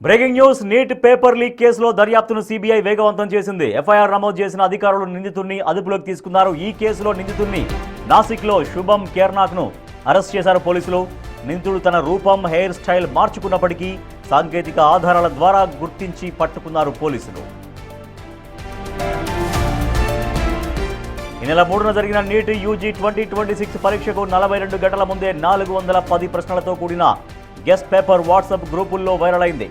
Breaking news neat paper leak కేసులో దర్యాప్తును CBI వేగవంతం చేసింది. ఎఫ్ఐఆర్ నమోదు చేసిన అధికారులు నిందితుడిని అదుపులోకి తీసుకున్నారు. ఈ కేసులో నిందితుడిని నాసిక్లో శుభం కేర్నాక్ను అరెస్ట్ చేశారు పోలీసులు. నిందితుడు తన రూపం, హెయిర్ స్టైల్ మార్చుకున్నప్పటికీ సాంకేతిక ఆధారాల ద్వారా గుర్తించి పట్టుకున్నారు పోలీసులు. ఈ నెల 3న జరిగిన నీట్ యూజీ 2026 పరీక్షకు 42 గంటల ముందే 410 ప్రశ్నలతో కూడిన గెస్ట్ పేపర్ వాట్సాప్ గ్రూపుల్లో వైరల్ అయింది.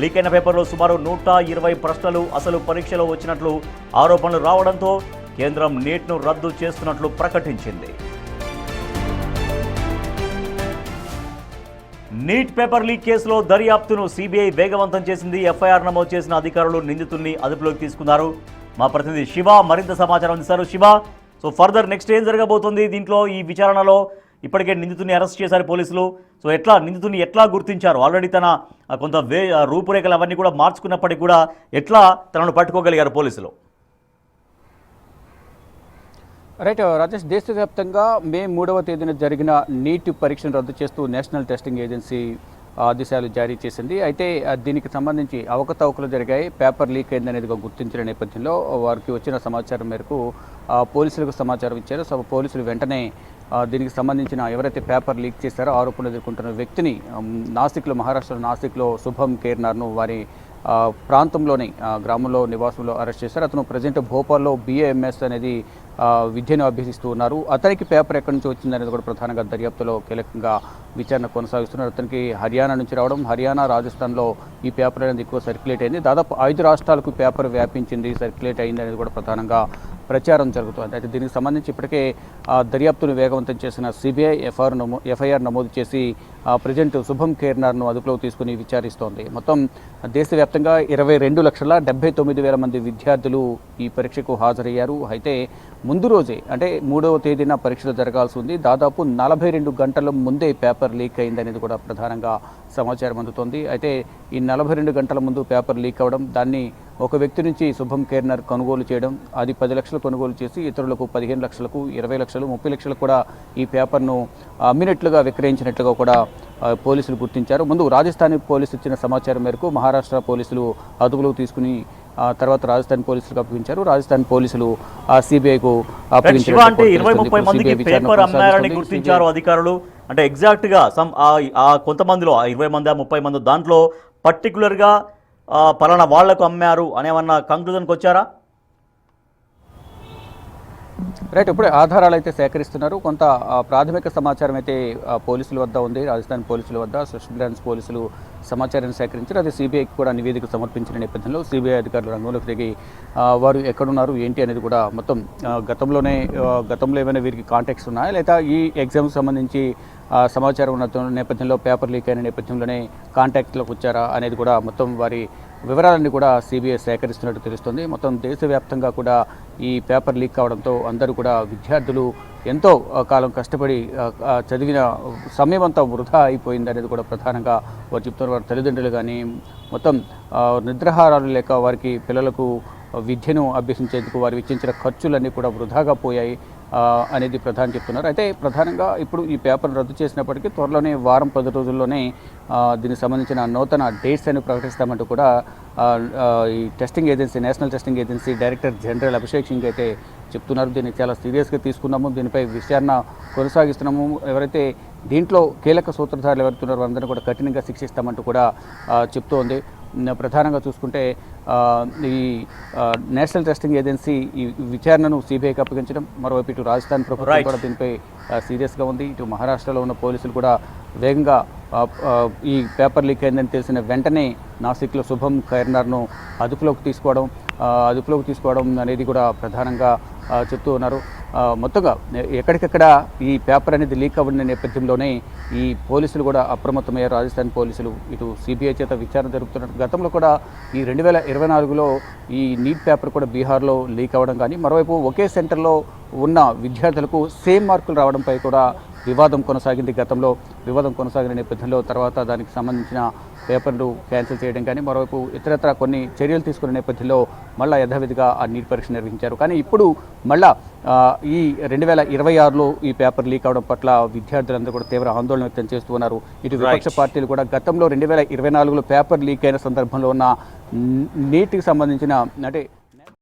లీక్ అయిన పేపర్లో సుమారు 120 ప్రశ్నలు అసలు పరీక్షలో వచ్చినట్లు ఆరోపణలు రావడంతో కేంద్రం నీట్ను రద్దు చేస్తున్నట్లు ప్రకటించింది. నీట్ పేపర్ లీక్ కేసులో దర్యాప్తును సిబిఐ వేగవంతం చేసింది. ఎఫ్ఐఆర్ నమోదు చేసిన అధికారులు నిందితుడిని అదుపులోకి తీసుకున్నారు. మా ప్రతినిధి శివ మరింత సమాచారం అందిస్తారు. శివ, సో ఫర్దర్ నెక్స్ట్ ఏం జరగబోతుంది? దీంట్లో ఈ విచారణలో ఇప్పటికే నిందితుడిని అరెస్ట్ చేశారు పోలీసులు. సో నిందితుడిని ఎట్లా గుర్తించారు? ఆల్రెడీ తన కొంత రూపురేఖలు అవన్నీ కూడా మార్చుకున్నప్పటికీ కూడా ఎట్లా తనను పట్టుకోగలిగారు పోలీసులు? రైట్ రాజేష్, దేశవ్యాప్తంగా మే 3వ తేదీన జరిగిన నీట్ పరీక్షను రద్దు చేస్తూ నేషనల్ టెస్టింగ్ ఏజెన్సీ ఆదేశాలు జారీ చేసింది. అయితే దీనికి సంబంధించి అవకతవకలు జరిగాయి, పేపర్ లీక్ అయిందనేది గుర్తించిన నేపథ్యంలో వారికి వచ్చిన సమాచారం మేరకు పోలీసులకు సమాచారం ఇచ్చారు. సో పోలీసులు వెంటనే దీనికి సంబంధించిన ఎవరైతే పేపర్ లీక్ చేశారో ఆరోపణలు ఎదుర్కొంటున్న వ్యక్తిని మహారాష్ట్ర నాసిక్లో శుభం కేర్నార్ను వారి ప్రాంతంలోని గ్రామంలో నివాసంలో అరెస్ట్ చేశారు. అతను ప్రజెంట్ భోపాల్లో BAMS అనేది విద్యను అభ్యసిస్తూ ఉన్నారు. అతనికి పేపర్ ఎక్కడి నుంచి వచ్చిందనేది కూడా ప్రధానంగా దర్యాప్తులో కీలకంగా విచారణ కొనసాగిస్తున్నారు. అతనికి హర్యానా నుంచి రావడం, హర్యానా, రాజస్థాన్లో ఈ పేపర్ అనేది ఎక్కువ సర్క్యులేట్ అయింది. దాదాపు 5 రాష్ట్రాలకు పేపర్ వ్యాపించింది, సర్క్యులేట్ అయింది అనేది కూడా ప్రధానంగా ప్రచారం జరుగుతుంది. అయితే దీనికి సంబంధించి ఇప్పటికే దర్యాప్తును వేగవంతం చేసిన సిబిఐ ఎఫ్ఐఆర్ నమోదు చేసి ప్రజెంట్ శుభం కేర్నార్ను అదుపులోకి తీసుకుని విచారిస్తోంది. మొత్తం దేశవ్యాప్తంగా 22,79,000 మంది విద్యార్థులు ఈ పరీక్షకు హాజరయ్యారు. అయితే ముందు రోజే అంటే 3వ తేదీన పరీక్షలు జరగాల్సి ఉంది. దాదాపు 42 గంటల ముందే పేపర్ లీక్ అయిందనేది కూడా ప్రధానంగా సమాచారం అందుతోంది. అయితే ఈ 42 గంటల ముందు పేపర్ లీక్ అవ్వడం, దాన్ని ఒక వ్యక్తి నుంచి శుభం కేర్నార్ కొనుగోలు చేయడం, అది 10 లక్షలు కొనుగోలు చేసి ఇతరులకు 15 లక్షలకు, 20 లక్షలు, 30 లక్షలకు కూడా ఈ పేపర్ను అమ్మినట్లుగా, విక్రయించినట్లుగా కూడా పోలీసులు గుర్తించారు. ముందు రాజస్థాన్ పోలీసులు ఇచ్చిన సమాచారం మేరకు మహారాష్ట్ర పోలీసులు అదుపులోకి తీసుకుని తర్వాత రాజస్థాన్ పోలీసులకు అప్పగించారు. రాజస్థాన్ పోలీసులు సిబిఐకు అప్పగించారు. అంటే 20-30 మందికి పేపర్ అమ్మారని గుర్తించారు అధికారులు. అంటే ఎగ్జాక్ట్ గా కొంతమందిలో 20 మంది 30 మంది దాంట్లో పర్టికులర్గా పలానా వాళ్లకు అమ్మారు అనేమన్నా కంక్లూజన్కి వచ్చారా? రైట్, ఇప్పుడే ఆధారాలు అయితే సేకరిస్తున్నారు. కొంత ప్రాథమిక సమాచారం అయితే పోలీసుల వద్ద ఉంది, రాజస్థాన్ పోలీసుల వద్ద. స్పెషల్ బ్రాంచ్ పోలీసులు సమాచారాన్ని సేకరించారు. అది సిబిఐకి కూడా నివేదిక సమర్పించిన నేపథ్యంలో సిబిఐ అధికారులు రంగంలోకి దిగి వారు ఎక్కడున్నారు ఏంటి అనేది కూడా మొత్తం గతంలో ఏమైనా వీరికి కాంటాక్ట్స్ ఉన్నాయా, లేదా ఈ ఎగ్జామ్కి సంబంధించి సమాచారం ఉన్న నేపథ్యంలో పేపర్ లీక్ అయిన నేపథ్యంలోనే కాంటాక్ట్లోకి వచ్చారా అనేది కూడా మొత్తం వారి వివరాలన్నీ కూడా సిబిఐ సేకరిస్తున్నట్టు తెలుస్తుంది. మొత్తం దేశవ్యాప్తంగా కూడా ఈ పేపర్ లీక్ కావడంతో అందరూ కూడా విద్యార్థులు ఎంతో కాలం కష్టపడి చదివిన సమయం అంతా వృధా అయిపోయింది అనేది కూడా ప్రధానంగా వారు చెప్తున్నారు. వారి తల్లిదండ్రులు కానీ మొత్తం నిద్రాహారాలు లేక వారికి పిల్లలకు విద్యను అభ్యసించేందుకు వారు వెచ్చించిన ఖర్చులన్నీ కూడా వృధాగా పోయాయి అనేది ప్రధాని చెప్తున్నారు. అయితే ప్రధానంగా ఇప్పుడు ఈ పేపర్ రద్దు చేసినప్పటికీ త్వరలోనే 10 రోజుల్లోనే దీనికి సంబంధించిన నూతన డేట్స్ అని ప్రకటిస్తామంటూ కూడా ఈ testing agency, national testing agency director general Abhishek Singh అయితే చెప్తున్నారు. దీన్ని చాలా సీరియస్గా తీసుకున్నాము, దీనిపై విచారణ కొనసాగిస్తున్నాము, ఎవరైతే దీంట్లో కీలక సూత్రధారులు ఎవరుతున్నారో వారందరినీ కూడా కఠినంగా శిక్షిస్తామంటూ కూడా చెప్తోంది. ప్రధానంగా చూసుకుంటే ఈ నేషనల్ టెస్టింగ్ ఏజెన్సీ ఈ విచారణను సిబిఐకి అప్పగించడం, మరోవైపు ఇటు రాజస్థాన్ ప్రభుత్వం కూడా దీనిపై సీరియస్గా ఉంది. ఇటు మహారాష్ట్రలో ఉన్న పోలీసులు కూడా వేగంగా ఈ పేపర్ లీక్ అయిందని తెలిసిన వెంటనే నాసిక్లో శుభం కేర్నార్ను అదుపులోకి తీసుకోవడం అనేది కూడా ప్రధానంగా చెప్తూ ఉన్నారు. మొత్తంగా ఎక్కడికక్కడ ఈ పేపర్ అనేది లీక్ అవ్వడిన నేపథ్యంలోనే ఈ పోలీసులు కూడా అప్రమత్తమయ్యారు. రాజస్థాన్ పోలీసులు ఇటు సిబిఐ చేత విచారణ జరుపుతున్నారు. గతంలో కూడా ఈ 2024లో ఈ నీట్ పేపర్ కూడా బీహార్లో లీక్ అవ్వడం కానీ, మరోవైపు ఒకే సెంటర్లో ఉన్న విద్యార్థులకు సేమ్ మార్కులు రావడంపై కూడా వివాదం కొనసాగింది. గతంలో వివాదం కొనసాగిన నేపథ్యంలో తర్వాత దానికి సంబంధించిన పేపర్లు క్యాన్సిల్ చేయడం కానీ మరోవైపు ఇతరత్ర కొన్ని చర్యలు తీసుకునే నేపథ్యంలో మళ్ళీ యథావిధిగా ఆ నీట్ పరీక్ష నిర్వహించారు. కానీ ఇప్పుడు మళ్ళా ఈ 2026లో ఈ పేపర్ లీక్ అవడం పట్ల విద్యార్థులందరూ కూడా తీవ్ర ఆందోళన వ్యక్తం చేస్తూ ఉన్నారు. ఇటు విపక్ష పార్టీలు కూడా గతంలో 2024లో పేపర్ లీక్ అయిన సందర్భంలో ఉన్న నీట్కి సంబంధించిన అంటే